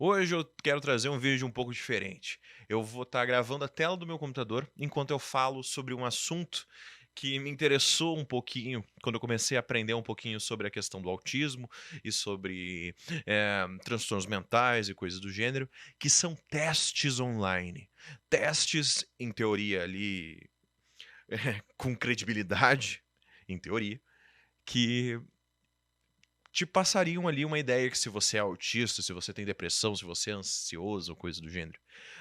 Hoje eu quero trazer um vídeo um pouco diferente. Eu vou estar gravando a tela do meu computador enquanto eu falo sobre um assunto que me interessou um pouquinho quando eu comecei a aprender um pouquinho sobre a questão do autismo e sobre transtornos mentais e coisas do gênero, que são testes online. Testes, em teoria, ali, com credibilidade, em teoria, que te passariam ali uma ideia que se você é autista, se você tem depressão, se você é ansioso ou coisa do gênero.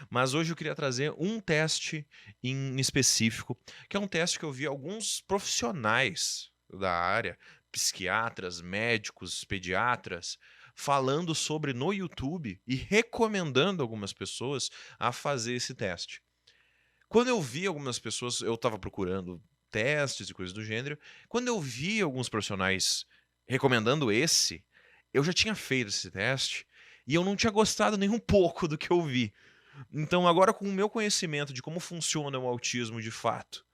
Mas hoje eu queria trazer um teste em específico, que é um teste que eu vi alguns profissionais da área, psiquiatras, médicos, pediatras, falando sobre no YouTube e recomendando algumas pessoas a fazer esse teste. Quando eu vi algumas pessoas, eu estava procurando testes e coisas do gênero. Quando eu vi alguns profissionais recomendando esse, eu já tinha feito esse teste e eu não tinha gostado nem um pouco do que eu vi. Então, agora, com o meu conhecimento de como funciona o autismo de fato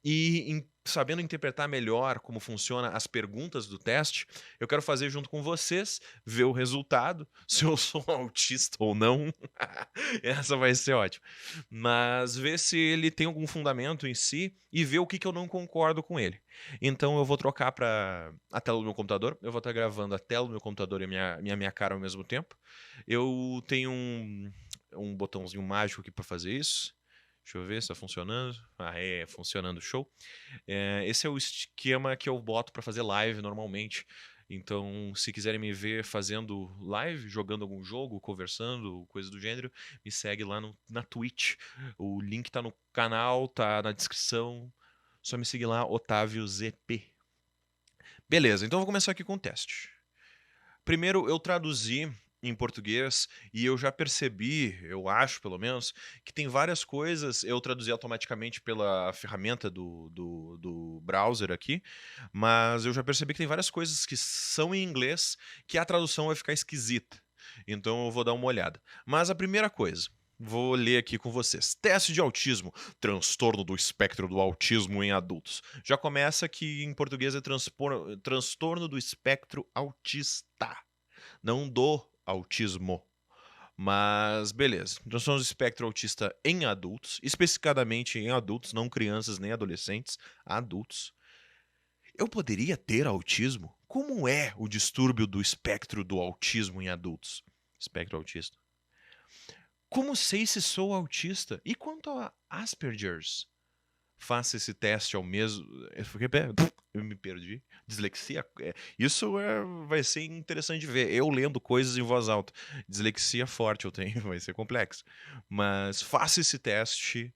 e sabendo interpretar melhor como funciona as perguntas do teste, eu quero fazer junto com vocês, ver o resultado, se eu sou autista ou não. Essa vai ser ótima. Mas ver se ele tem algum fundamento em si e ver o que eu não concordo com ele. Então eu vou trocar para a tela do meu computador. Eu vou estar gravando a tela do meu computador e a minha cara ao mesmo tempo. Eu tenho um botãozinho mágico aqui para fazer isso. Deixa eu ver se está funcionando. Ah, é, funcionando, show. Esse é o esquema que eu boto para fazer live normalmente. Então, se quiserem me ver fazendo live, jogando algum jogo, conversando, coisa do gênero, me segue lá na Twitch. O link tá no canal, tá na descrição. Só me seguir lá, Otávio ZP. Beleza, então eu vou começar aqui com o teste. Primeiro, eu traduzi em português e eu já percebi, eu acho pelo menos, que tem várias coisas. Eu traduzi automaticamente pela ferramenta do browser aqui, mas eu já percebi que tem várias coisas que são em inglês que a tradução vai ficar esquisita. Então eu vou dar uma olhada. Mas a primeira coisa. Vou ler aqui com vocês. Teste de autismo, transtorno do espectro do autismo em adultos. Já começa que em português é transtorno do espectro autista, não do autismo. Mas beleza. Transtorno do espectro autista em adultos, especificadamente em adultos, não crianças nem adolescentes, adultos. Eu poderia ter autismo? Como é o distúrbio do espectro do autismo em adultos? Espectro autista. Como sei se sou autista? E quanto a Asperger's? Faça esse teste ao mesmo. Eu me perdi. Dislexia. Isso vai ser interessante de ver. Eu lendo coisas em voz alta. Dislexia forte eu tenho, vai ser complexo. Mas faça esse teste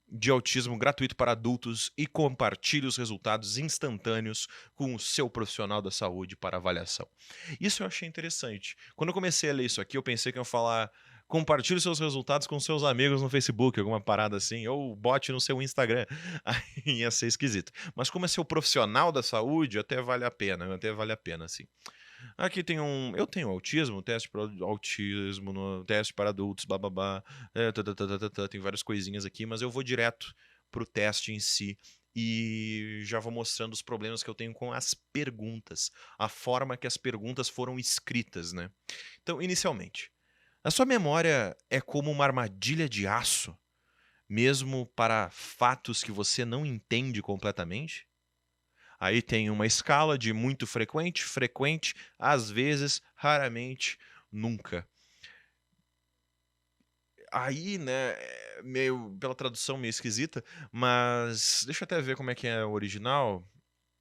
de autismo gratuito para adultos e compartilhe os resultados instantâneos com o seu profissional da saúde para avaliação. Isso eu achei interessante. Quando eu comecei a ler isso aqui, eu pensei que eu ia falar: compartilhe seus resultados com seus amigos no Facebook, alguma parada assim, ou bote no seu Instagram. Aí ia ser esquisito. Mas como é seu profissional da saúde, até vale a pena, assim. Aqui tem eu tenho autismo, teste para autismo, teste para adultos, bababá, tem várias coisinhas aqui, mas eu vou direto pro teste em si e já vou mostrando os problemas que eu tenho com as perguntas, a forma que as perguntas foram escritas, né? Então, inicialmente, a sua memória é como uma armadilha de aço, mesmo para fatos que você não entende completamente? Aí tem uma escala de muito frequente, frequente, às vezes, raramente, nunca. Aí, né, meio pela tradução meio esquisita, mas deixa eu até ver como é que é o original.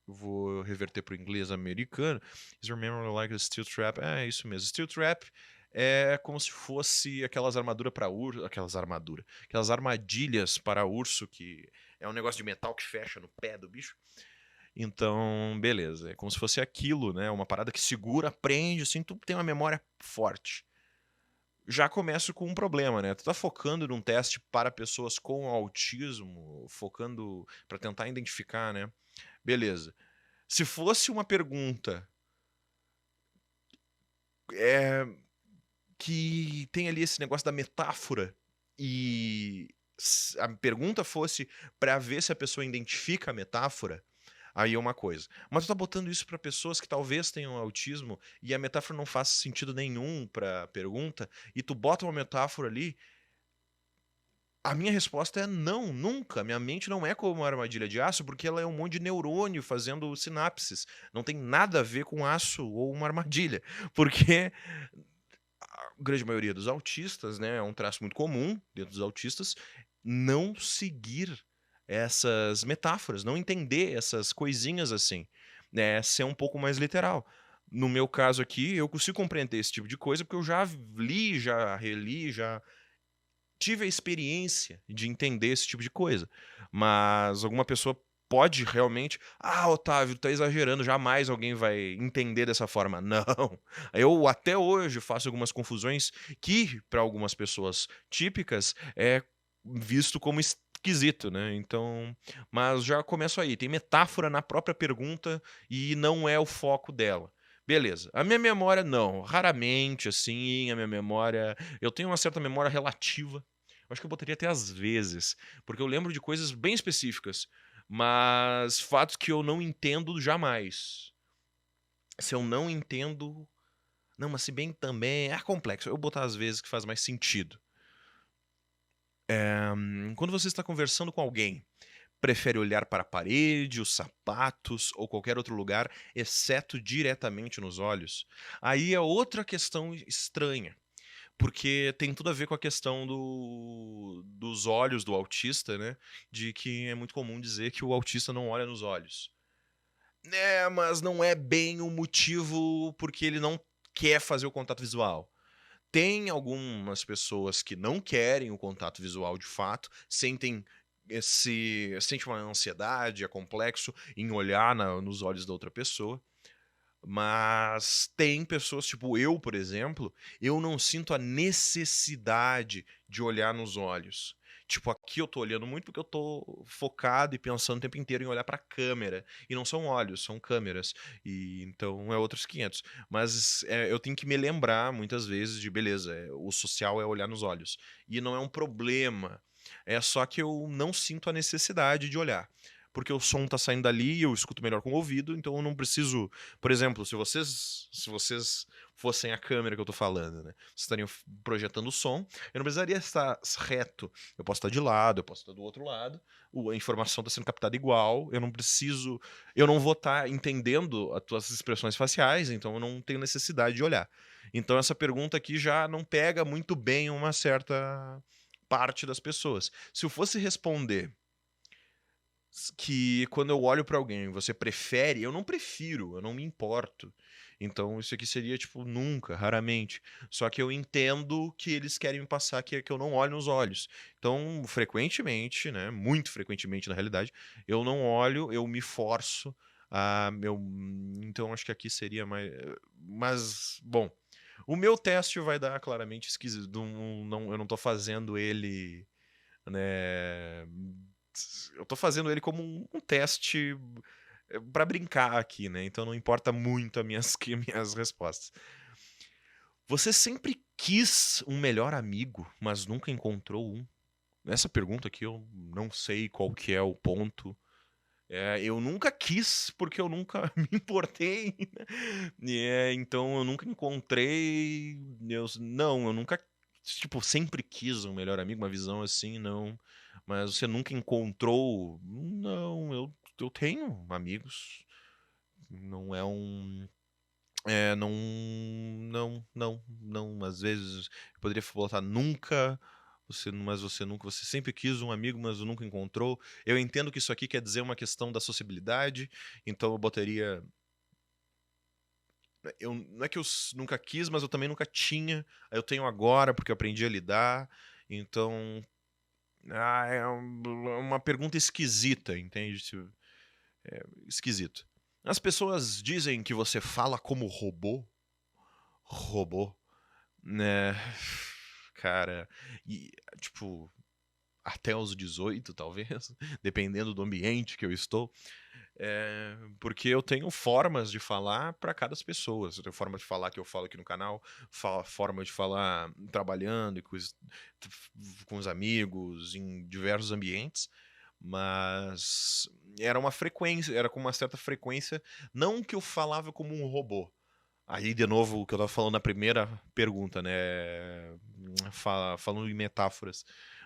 Vou reverter para o inglês americano. Is your memory like a steel trap? É isso mesmo. Steel trap é como se fosse aquelas armaduras para urso, aquelas armadilhas para urso que é um negócio de metal que fecha no pé do bicho. Então, beleza. É como se fosse aquilo, né? Uma parada que segura, prende, assim, tu tem uma memória forte. Já começo com um problema, né? Tu tá focando num teste para pessoas com autismo, focando para tentar identificar, né? Beleza. Se fosse uma pergunta é, que tem ali esse negócio da metáfora e a pergunta fosse para ver se a pessoa identifica a metáfora, Aí é uma coisa. Mas tu tá botando isso pra pessoas que talvez tenham autismo e a metáfora não faz sentido nenhum pra pergunta, e tu bota uma metáfora ali, a minha resposta é não, nunca. Minha mente não é como uma armadilha de aço, porque ela é um monte de neurônio fazendo sinapses. Não tem nada a ver com aço ou uma armadilha. Porque a grande maioria dos autistas, né, é um traço muito comum dentro dos autistas, não seguir essas metáforas, não entender essas coisinhas assim, né, ser um pouco mais literal. No meu caso aqui, eu consigo compreender esse tipo de coisa porque eu já li, já reli, já tive a experiência de entender esse tipo de coisa. Mas alguma pessoa pode realmente, ah, Otávio, tá exagerando, jamais alguém vai entender dessa forma. Não. Eu até hoje faço algumas confusões que, para algumas pessoas típicas, é visto como esquisito, né? Então, mas já começo aí. Tem metáfora na própria pergunta e não é o foco dela. Beleza. A minha memória, não. Raramente, assim, a minha memória. Eu tenho uma certa memória relativa. Eu acho que eu botaria até às vezes, porque eu lembro de coisas bem específicas, mas fatos que eu não entendo jamais. Se eu não entendo. Não, mas se bem também é complexo. Eu vou botar às vezes que faz mais sentido. Quando você está conversando com alguém, prefere olhar para a parede, os sapatos ou qualquer outro lugar, exceto diretamente nos olhos? Aí é outra questão estranha. Porque tem tudo a ver com a questão dos olhos do autista, né? De que é muito comum dizer que o autista não olha nos olhos. É, mas não é bem o motivo porque ele não quer fazer o contato visual. Tem algumas pessoas que não querem o contato visual de fato, sente uma ansiedade, é complexo em olhar nos olhos da outra pessoa. Mas tem pessoas, tipo eu, por exemplo, eu não sinto a necessidade de olhar nos olhos. Tipo, aqui eu tô olhando muito porque eu tô focado e pensando o tempo inteiro em olhar pra câmera. E não são olhos, são câmeras. E então é outros 500. Mas eu tenho que me lembrar muitas vezes de, beleza, o social é olhar nos olhos. E não é um problema. É só que eu não sinto a necessidade de olhar. Porque o som tá saindo dali e eu escuto melhor com o ouvido, então eu não preciso. Por exemplo, se vocês fossem a câmera que eu tô falando, né? Vocês estariam projetando o som, eu não precisaria estar reto. Eu posso estar de lado, eu posso estar do outro lado, a informação está sendo captada igual, eu não preciso. Eu não vou estar entendendo as tuas expressões faciais, então eu não tenho necessidade de olhar. Então essa pergunta aqui já não pega muito bem uma certa parte das pessoas. Se eu fosse responder que quando eu olho pra alguém, você prefere? Eu não prefiro, eu não me importo. Então isso aqui seria tipo nunca, raramente. Só que eu entendo que eles querem me passar que eu não olho nos olhos. Então, frequentemente, né, muito frequentemente na realidade, eu não olho, eu me forço a meu, então acho que aqui seria mais, mas bom, o meu teste vai dar claramente esquisito, não, eu não tô fazendo ele, né, eu tô fazendo ele como um teste pra brincar aqui, né? Então não importa muito minhas respostas. Você sempre quis um melhor amigo, mas nunca encontrou um? Essa pergunta aqui eu não sei qual que é o ponto. Eu nunca quis porque eu nunca me importei, né? Então eu nunca encontrei. Não, eu nunca. Tipo, sempre quis um melhor amigo, uma visão assim, não. Mas você nunca encontrou? Não, eu tenho amigos. Não é um. Não, não. Às vezes eu poderia botar nunca. Mas você nunca, você sempre quis um amigo, mas nunca encontrou. Eu entendo que isso aqui quer dizer uma questão da sociabilidade, então eu botaria. Não é que eu nunca quis, mas eu também nunca tinha. Eu tenho agora porque eu aprendi a lidar. Então, uma pergunta esquisita, entende? Esquisito. As pessoas dizem que você fala como robô. Robô, né? Cara, e, tipo, até os 18, talvez, dependendo do ambiente que eu estou. Porque eu tenho formas de falar para cada pessoa. Eu tenho forma de falar que eu falo aqui no canal, forma de falar trabalhando com os amigos, em diversos ambientes. Mas era uma frequência, era com uma certa frequência, não que eu falava como um robô. Aí, de novo, o que eu tava falando na primeira pergunta, né? Falando em metáforas.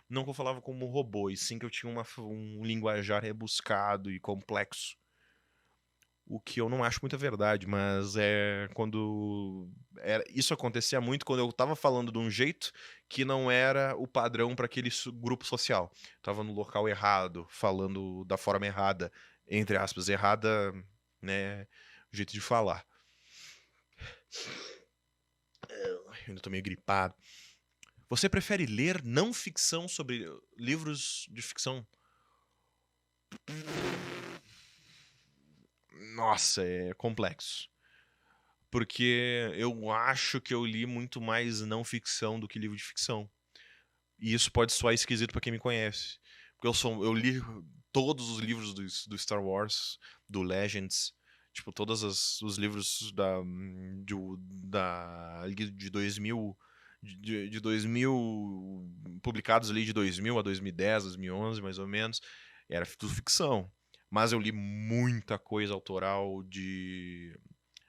Não que eu falava como um robô, e sim que eu tinha um linguajar rebuscado e complexo. O que eu não acho muita verdade, mas é quando. Isso acontecia muito quando eu tava falando de um jeito que não era o padrão para aquele grupo social. Tava no local errado, falando da forma errada, entre aspas, errada, né? O jeito de falar. Eu ainda tô meio gripado. Você prefere ler não ficção sobre livros de ficção? Nossa, é complexo. Porque eu acho que eu li muito mais não ficção do que livro de ficção. E isso pode soar esquisito pra quem me conhece. Porque eu li todos os livros do Star Wars, do Legends, tipo, todos os livros de 2000, de 2000, publicados ali de 2000 a 2010, 2011, mais ou menos, era tudo ficção. Mas eu li muita coisa autoral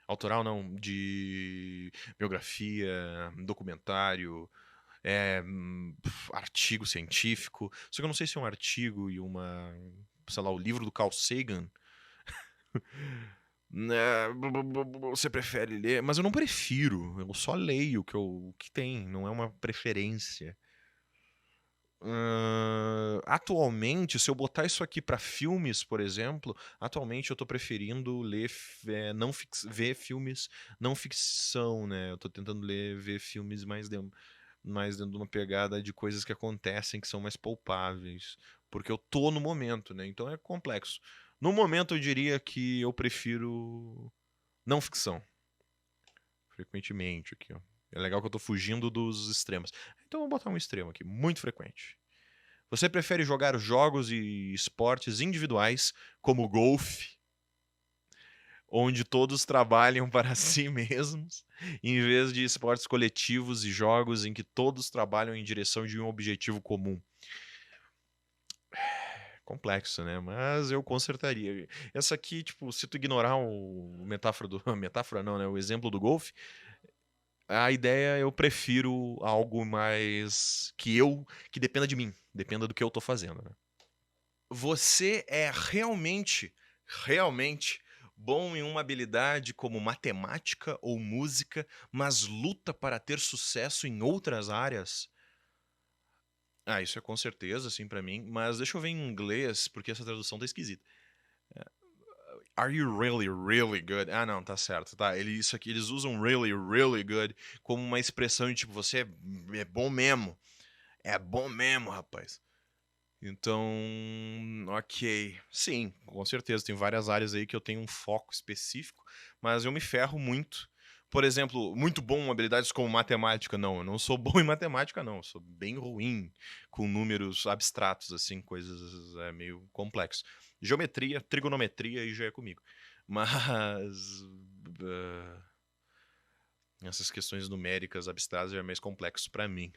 autoral não, de biografia, documentário, artigo científico. Só que eu não sei se é um artigo e sei lá, o livro do Carl Sagan. Né, você prefere ler? Mas eu não prefiro, eu só leio o que tem, não é uma preferência. Atualmente, se eu botar isso aqui pra filmes, por exemplo, atualmente eu tô preferindo ler, ver filmes não ficção, né? Eu tô tentando ver filmes mais dentro de uma pegada de coisas que acontecem que são mais palpáveis, porque eu tô no momento, né? Então é complexo. No momento eu diria que eu prefiro não ficção, frequentemente aqui, ó. É legal que eu tô fugindo dos extremos. Então eu vou botar um extremo aqui, muito frequente. Você prefere jogar jogos e esportes individuais, como golfe, onde todos trabalham para si mesmos, em vez de esportes coletivos e jogos em que todos trabalham em direção de um objetivo comum? Complexo, né? Mas eu consertaria. Essa aqui, tipo, se tu ignorar o metáfora do. Metáfora não, né? O exemplo do golfe, a ideia eu prefiro algo mais que dependa de mim, dependa do que eu tô fazendo, né? Você é realmente bom em uma habilidade como matemática ou música, mas luta para ter sucesso em outras áreas? Ah, isso é com certeza, assim, pra mim. Mas deixa eu ver em inglês, porque essa tradução tá esquisita. Are you really, really good? Ah, não, tá certo, tá. Isso aqui, eles usam really, really good como uma expressão de tipo, você é bom mesmo. É bom mesmo, rapaz. Então, ok. Sim, com certeza. Tem várias áreas aí que eu tenho um foco específico, mas eu me ferro muito. Por exemplo, muito bom em habilidades como matemática. Não, eu não sou bom em matemática, não. Eu sou bem ruim com números abstratos, assim, coisas meio complexas. Geometria, trigonometria, aí já é comigo. Mas. Essas questões numéricas abstratas já é mais complexo para mim.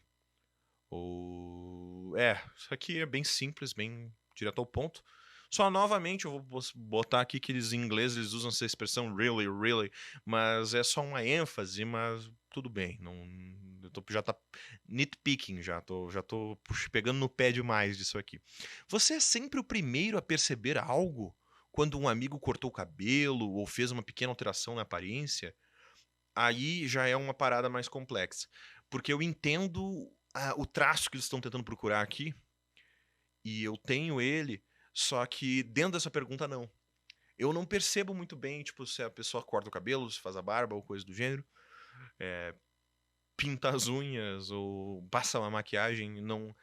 Isso aqui é bem simples, bem direto ao ponto. Só novamente eu vou botar aqui que eles em inglês eles usam essa expressão really, really, mas é só uma ênfase, mas tudo bem, não já tá nitpicking já tô pegando no pé demais disso aqui. Você é sempre o primeiro a perceber algo quando um amigo cortou o cabelo ou fez uma pequena alteração na aparência? Aí já é uma parada mais complexa. Porque eu entendo o traço que eles estão tentando procurar aqui, e eu tenho ele, só que dentro dessa pergunta, não. Eu não percebo muito bem, tipo, se a pessoa corta o cabelo, se faz a barba ou coisa do gênero, pinta as unhas ou passa uma maquiagem, não,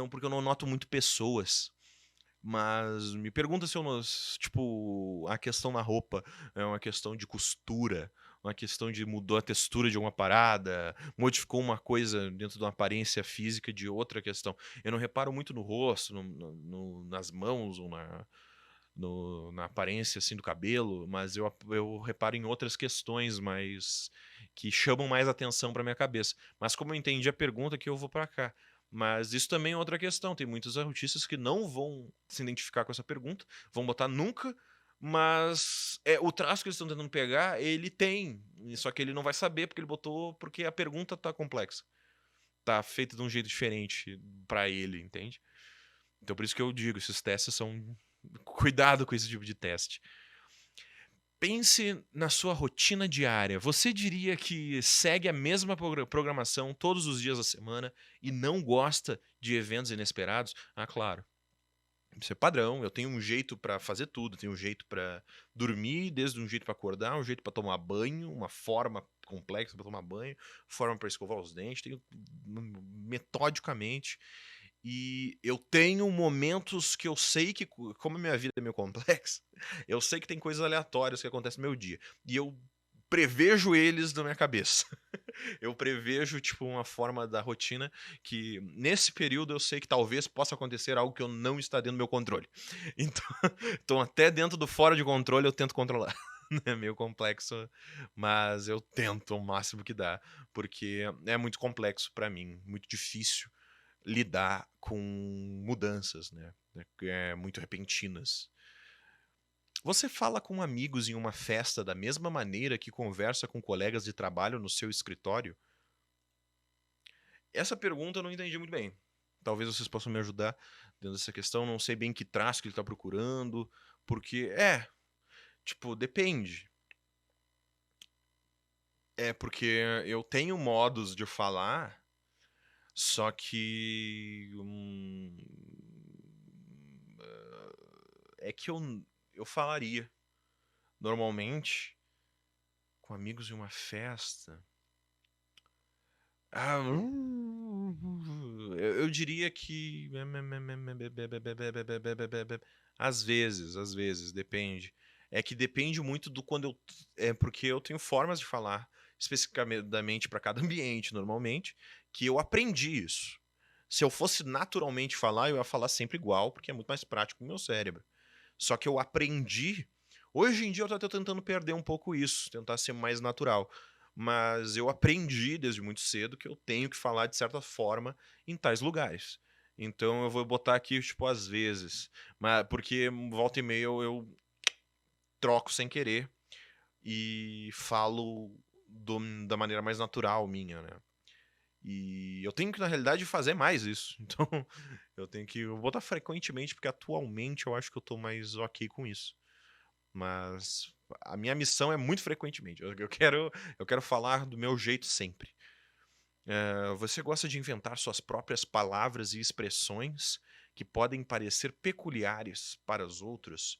porque eu não noto muito pessoas. Mas me pergunta se eu não. Tipo, a questão na roupa é uma questão de costura, uma questão de mudou a textura de uma parada, modificou uma coisa dentro de uma aparência física de outra questão. Eu não reparo muito no rosto, nas mãos ou na aparência assim do cabelo, mas eu reparo em outras questões mais que chamam mais atenção para minha cabeça. Mas como eu entendi a pergunta, que eu vou para cá. Mas isso também é outra questão. Tem muitos artistas que não vão se identificar com essa pergunta, vão botar nunca, mas o traço que eles estão tentando pegar, ele tem. Só que ele não vai saber porque ele botou, porque a pergunta tá complexa. Tá feita de um jeito diferente pra ele, entende? Então por isso que eu digo, esses testes são. Cuidado com esse tipo de teste. Pense na sua rotina diária. Você diria que segue a mesma programação todos os dias da semana e não gosta de eventos inesperados? Ah, claro. Isso é padrão. Eu tenho um jeito pra fazer tudo. Tenho um jeito pra dormir, desde um jeito pra acordar, um jeito pra tomar banho, uma forma complexa pra tomar banho, forma pra escovar os dentes. Tenho metodicamente. E eu tenho momentos que eu sei que, como a minha vida é meio complexa, eu sei que tem coisas aleatórias que acontecem no meu dia. E eu prevejo eles na minha cabeça. Eu prevejo, tipo, uma forma da rotina que, nesse período, eu sei que talvez possa acontecer algo que eu não está dentro do meu controle. Então até dentro do fora de controle, eu tento controlar. É meio complexo, mas eu tento o máximo que dá, porque é muito complexo pra mim, muito difícil lidar com mudanças, né? Muito repentinas. Você fala com amigos em uma festa da mesma maneira que conversa com colegas de trabalho no seu escritório? Essa pergunta eu não entendi muito bem. Talvez vocês possam me ajudar dentro dessa questão. Não sei bem que traço que ele está procurando, porque tipo, depende. É porque eu tenho modos de falar, só que é que eu falaria normalmente com amigos em uma festa. Ah, eu diria que às vezes, depende. É que depende muito do quando eu. É porque eu tenho formas de falar especificamente para cada ambiente, normalmente, que eu aprendi isso. Se eu fosse naturalmente falar, eu ia falar sempre igual, porque é muito mais prático no meu cérebro. Só que eu aprendi. Hoje em dia eu tô tentando perder um pouco isso, tentar ser mais natural. Mas eu aprendi desde muito cedo que eu tenho que falar de certa forma em tais lugares. Então eu vou botar aqui, tipo, às vezes. Mas porque volta e meia eu troco sem querer e falo da maneira mais natural minha, né? E eu tenho que, na realidade, fazer mais isso. Então, eu vou botar frequentemente, porque atualmente eu acho que eu tô mais ok com isso. Mas a minha missão é muito frequentemente. Eu quero falar do meu jeito sempre. Você gosta de inventar suas próprias palavras e expressões que podem parecer peculiares para os outros?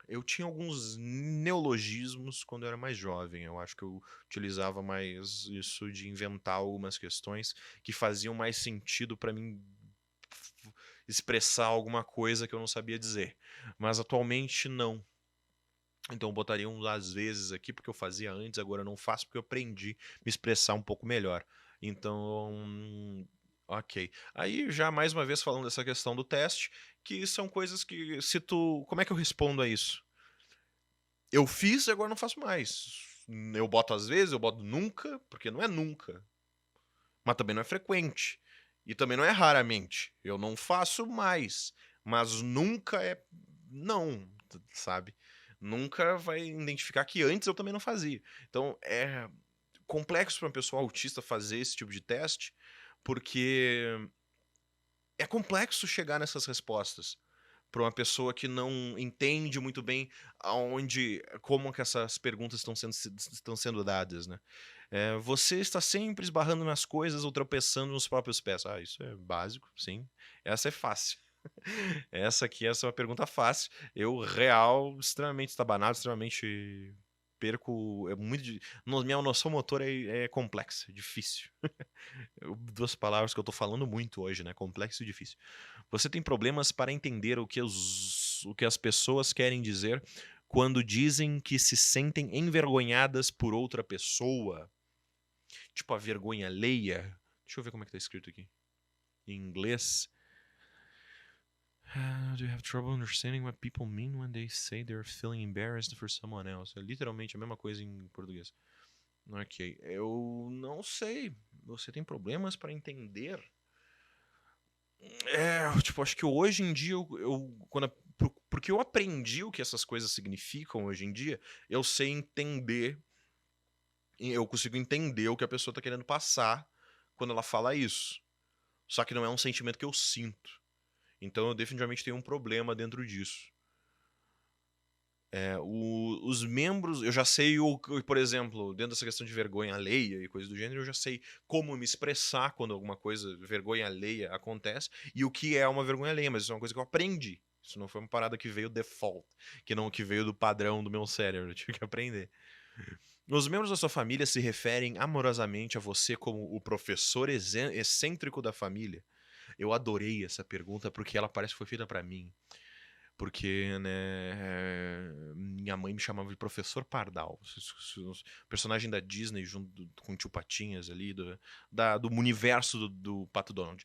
Eu tinha alguns neologismos quando eu era mais jovem. Eu acho que eu utilizava mais isso de inventar algumas questões que faziam mais sentido para mim expressar alguma coisa que eu não sabia dizer. Mas atualmente não. Então eu botaria um às vezes aqui porque eu fazia antes, agora eu não faço porque eu aprendi a me expressar um pouco melhor. Então, ok. Aí já mais uma vez falando dessa questão do teste, que são coisas que se tu, como é que eu respondo a isso? Eu fiz e agora não faço mais. Eu boto às vezes, eu boto nunca, porque não é nunca, mas também não é frequente. E também não é raramente. Eu não faço mais, mas nunca é não, sabe? Nunca vai identificar que antes eu também não fazia. Então é complexo para uma pessoa autista fazer esse tipo de teste, porque é complexo chegar nessas respostas para uma pessoa que não entende muito bem como que essas perguntas estão sendo dadas, né? Você está sempre esbarrando nas coisas ou tropeçando nos próprios pés. Ah, isso é básico, sim. Essa é fácil. Essa é uma pergunta fácil. Eu, real, extremamente estabanado, extremamente perco. Minha noção motora é complexa, difícil. Duas palavras que eu tô falando muito hoje, né? Complexo e difícil. Você tem problemas para entender o que as pessoas querem dizer quando dizem que se sentem envergonhadas por outra pessoa? Tipo a vergonha alheia. Deixa eu ver como é que tá escrito aqui. Em inglês. Do you have trouble understanding what people mean when they say they're feeling embarrassed for someone else? É literalmente a mesma coisa em português. Ok. Eu não sei. Você tem problemas para entender? Tipo, acho que hoje em dia porque eu aprendi o que essas coisas significam hoje em dia, eu sei entender, eu consigo entender o que a pessoa tá querendo passar quando ela fala isso. Só que não é um sentimento que eu sinto. Então eu definitivamente tenho um problema dentro disso. Os membros, eu já sei por exemplo, dentro dessa questão de vergonha alheia e coisa do gênero, eu já sei como me expressar quando alguma coisa, vergonha alheia, acontece e o que é uma vergonha alheia, mas isso é uma coisa que eu aprendi. Isso não foi uma parada que veio default, que veio do padrão do meu cérebro, eu tive que aprender. Os membros da sua família se referem amorosamente a você como o professor excêntrico da família? Eu adorei essa pergunta porque ela parece que foi feita pra mim. Porque, né, minha mãe me chamava de Professor Pardal. O personagem da Disney junto com o Tio Patinhas ali, do universo do Pato Donald.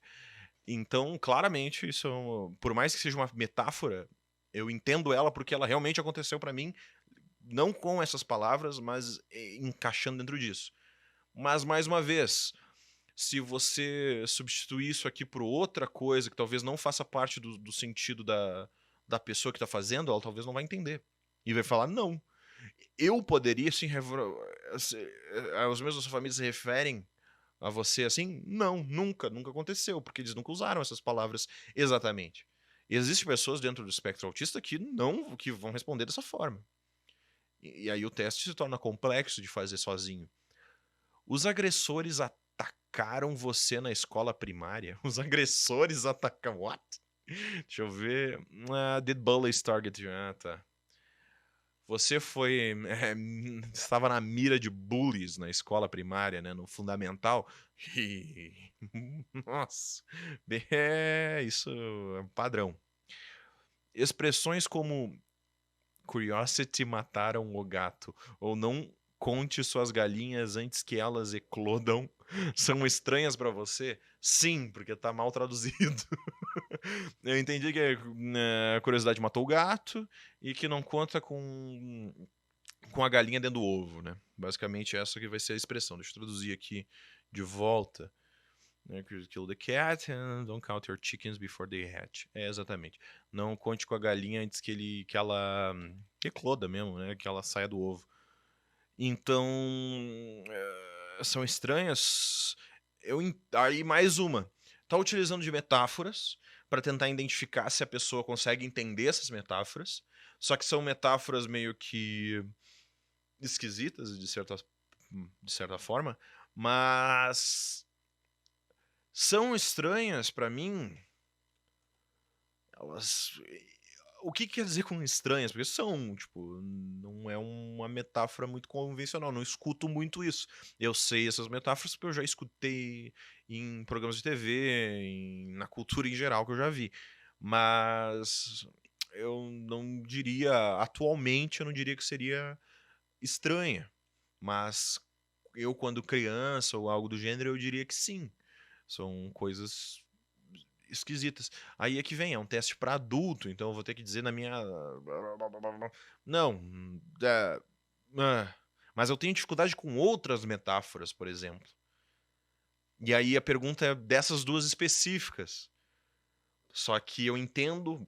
Então, claramente, por mais que seja uma metáfora, eu entendo ela porque ela realmente aconteceu pra mim, não com essas palavras, mas encaixando dentro disso. Mas, mais uma vez, se você substituir isso aqui por outra coisa que talvez não faça parte do sentido da pessoa que está fazendo, ela talvez não vai entender. E vai falar, não. Eu poderia, assim, os meus da sua família se referem a você assim? Não, nunca aconteceu, porque eles nunca usaram essas palavras exatamente. E existem pessoas dentro do espectro autista que vão responder dessa forma. E aí o teste se torna complexo de fazer sozinho. Os agressores atacaram você na escola primária? Os agressores atacaram. What? Deixa eu ver. Did bullies target you? Ah, tá. Você estava na mira de bullies na escola primária, né? No fundamental. Nossa. Isso é padrão. Expressões como Curiosity mataram o gato, ou não conte suas galinhas antes que elas eclodam, são estranhas pra você? Sim, porque tá mal traduzido. Eu entendi que a curiosidade matou o gato e que não conta com a galinha dentro do ovo, né? Basicamente essa que vai ser a expressão. Deixa eu traduzir aqui de volta. Kill the cat and don't count your chickens before they hatch. Exatamente. Não conte com a galinha antes que ela ecloda mesmo, né? Que ela saia do ovo. Então, são estranhas. Aí mais uma. Tá utilizando de metáforas para tentar identificar se a pessoa consegue entender essas metáforas. Só que são metáforas meio que esquisitas, de certa forma. Mas são estranhas pra mim. Elas. O que quer dizer com estranhas? Porque são, tipo, não é uma metáfora muito convencional. Não escuto muito isso. Eu sei essas metáforas porque eu já escutei em programas de TV, na cultura em geral que eu já vi. Mas eu não diria, atualmente, eu não diria que seria estranha. Mas eu, quando criança ou algo do gênero, eu diria que sim. São coisas esquisitas. Aí é que vem, é um teste para adulto, então eu vou ter que dizer na minha. Não. é, mas eu tenho dificuldade com outras metáforas, por exemplo. E aí a pergunta é dessas duas específicas. Só que eu entendo,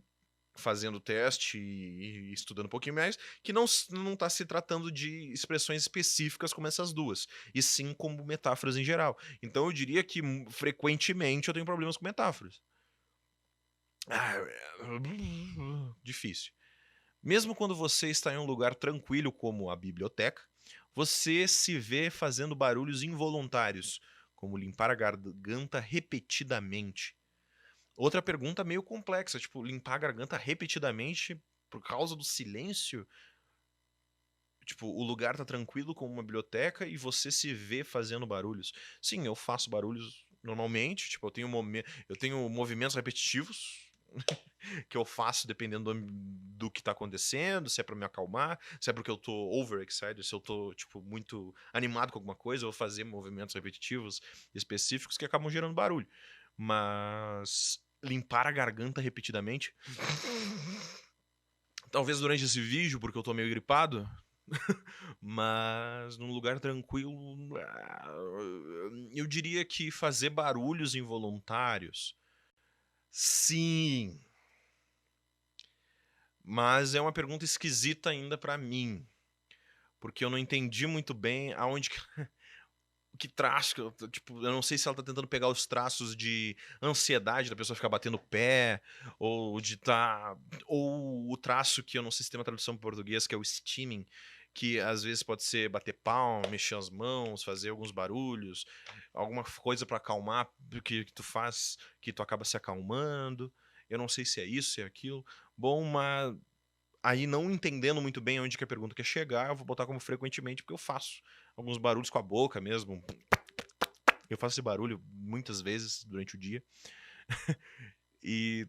fazendo o teste e estudando um pouquinho mais, que não está se tratando de expressões específicas como essas duas, e sim como metáforas em geral. Então eu diria que frequentemente eu tenho problemas com metáforas. Difícil. Mesmo quando você está em um lugar tranquilo como a biblioteca, você se vê fazendo barulhos involuntários, como limpar a garganta repetidamente. Outra pergunta meio complexa, tipo, limpar a garganta repetidamente por causa do silêncio? Tipo, o lugar tá tranquilo como uma biblioteca e você se vê fazendo barulhos. Sim, eu faço barulhos normalmente, tipo, eu tenho movimentos repetitivos que eu faço dependendo do que tá acontecendo, se é pra me acalmar, se é porque eu tô overexcited, se eu tô, tipo, muito animado com alguma coisa, eu vou fazer movimentos repetitivos específicos que acabam gerando barulho. Mas limpar a garganta repetidamente, talvez durante esse vídeo, porque eu tô meio gripado, mas num lugar tranquilo, eu diria que fazer barulhos involuntários Sim, mas é uma pergunta esquisita ainda pra mim, porque eu não entendi muito bem aonde que traço que tipo, eu não sei se ela tá tentando pegar os traços de ansiedade da pessoa ficar batendo o pé, ou de tá ou o traço que eu não sei se tem uma tradução para português, que é o steaming, que às vezes pode ser bater palma, mexer as mãos, fazer alguns barulhos, alguma coisa pra acalmar, que tu faz, que tu acaba se acalmando. Eu não sei se é isso, se é aquilo. Bom, mas aí não entendendo muito bem onde que a pergunta quer chegar, eu vou botar como frequentemente, porque eu faço alguns barulhos com a boca mesmo. Eu faço esse barulho muitas vezes durante o dia. E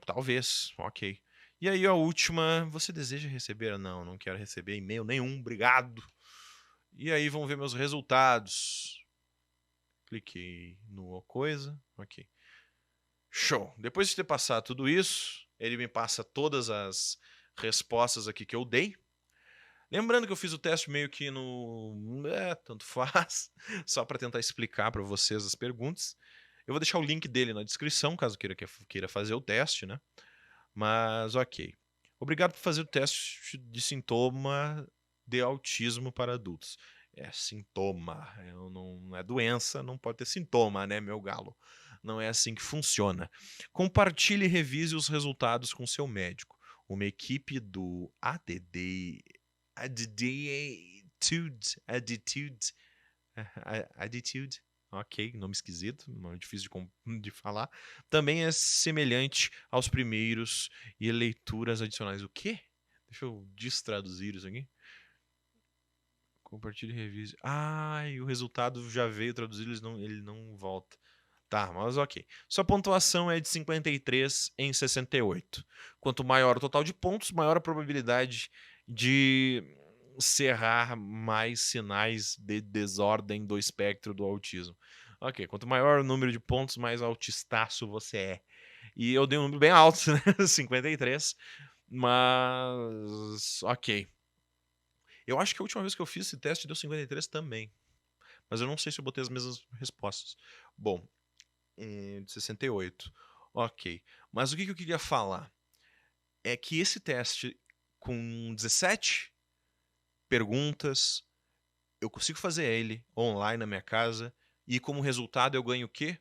talvez, ok. E aí a última, você deseja receber? Não, não quero receber e-mail nenhum, obrigado. E aí vamos ver meus resultados. Cliquei no coisa, ok. Show. Depois de ter passado tudo isso, ele me passa todas as respostas aqui que eu dei. Lembrando que eu fiz o teste meio que no. Tanto faz. Só para tentar explicar para vocês as perguntas. Eu vou deixar o link dele na descrição, caso queira fazer o teste, né? Mas ok. Obrigado por fazer o teste de sintoma de autismo para adultos. É sintoma, não é doença, não pode ter sintoma, né, meu galo? Não é assim que funciona. Compartilhe e revise os resultados com seu médico. Uma equipe do Attitude, ok, nome esquisito, nome difícil de falar, também é semelhante aos primeiros e leituras adicionais. O quê? Deixa eu destraduzir isso aqui. Compartilhe e revise. E o resultado já veio traduzido, ele não volta. Tá, mas ok. Sua pontuação é de 53 em 68. Quanto maior o total de pontos, maior a probabilidade de cerrar mais sinais de desordem do espectro do autismo. Ok, quanto maior o número de pontos, mais autistaço você é. E eu dei um número bem alto, né? 53. Mas, ok. Eu acho que a última vez que eu fiz esse teste deu 53 também. Mas eu não sei se eu botei as mesmas respostas. Bom, de 68. Ok. Mas o que eu queria falar é que esse teste, com 17 perguntas, eu consigo fazer ele online na minha casa e como resultado eu ganho o quê?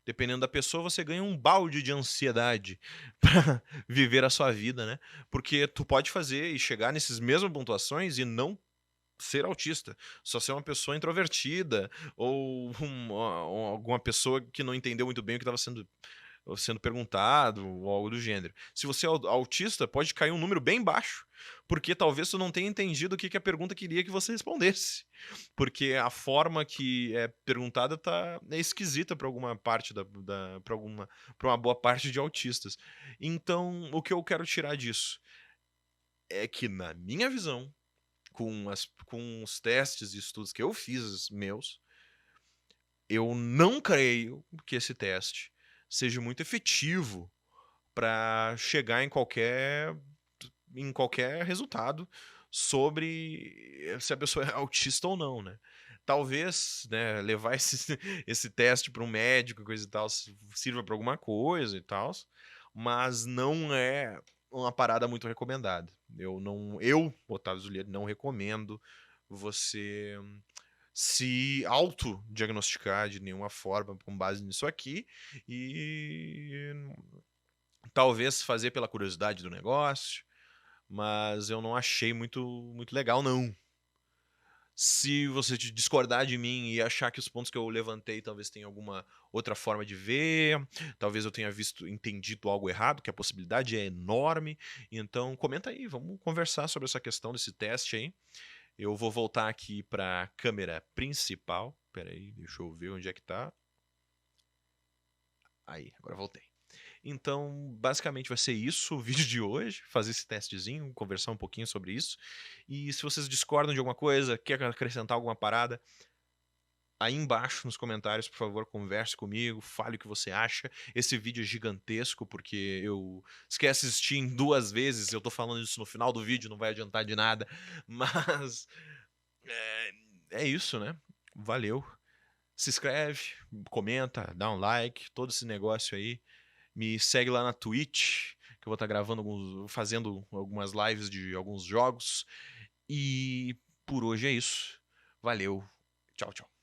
Dependendo da pessoa, você ganha um balde de ansiedade para viver a sua vida, né? Porque tu pode fazer e chegar nessas mesmas pontuações e não ser autista, só ser uma pessoa introvertida ou alguma pessoa que não entendeu muito bem o que estava sendo perguntado ou algo do gênero. Se você é autista, pode cair um número bem baixo, porque talvez tu não tenha entendido o que a pergunta queria que você respondesse. Porque a forma que é perguntada é esquisita para alguma parte para uma boa parte de autistas. Então, o que eu quero tirar disso é que, na minha visão, com os testes e estudos que eu fiz meus, eu não creio que esse teste seja muito efetivo para chegar em qualquer resultado sobre se a pessoa é autista ou não, né? Talvez, né, levar esse teste para um médico, coisa e tal, sirva para alguma coisa e tal, mas não é uma parada muito recomendada. Otávio Zuliani, não recomendo você se autodiagnosticar de nenhuma forma com base nisso aqui e talvez fazer pela curiosidade do negócio, mas eu não achei muito legal, não. Se você discordar de mim e achar que os pontos que eu levantei talvez tenha alguma outra forma de ver, talvez eu tenha entendido algo errado, que a possibilidade é enorme, então comenta aí, vamos conversar sobre essa questão desse teste aí. Eu vou voltar aqui para a câmera principal. Espera aí, deixa eu ver onde é que tá. Aí, agora voltei. Então, basicamente vai ser isso o vídeo de hoje, fazer esse testezinho, conversar um pouquinho sobre isso. E se vocês discordam de alguma coisa, quer acrescentar alguma parada, aí embaixo nos comentários, por favor, converse comigo, fale o que você acha. Esse vídeo é gigantesco porque eu esqueci de assistir em 2 vezes, eu tô falando isso no final do vídeo, não vai adiantar de nada, mas é isso, né? Valeu. Se inscreve, comenta, dá um like, todo esse negócio aí. Me segue lá na Twitch, que eu vou estar gravando fazendo algumas lives de alguns jogos. E por hoje é isso. Valeu. Tchau, tchau.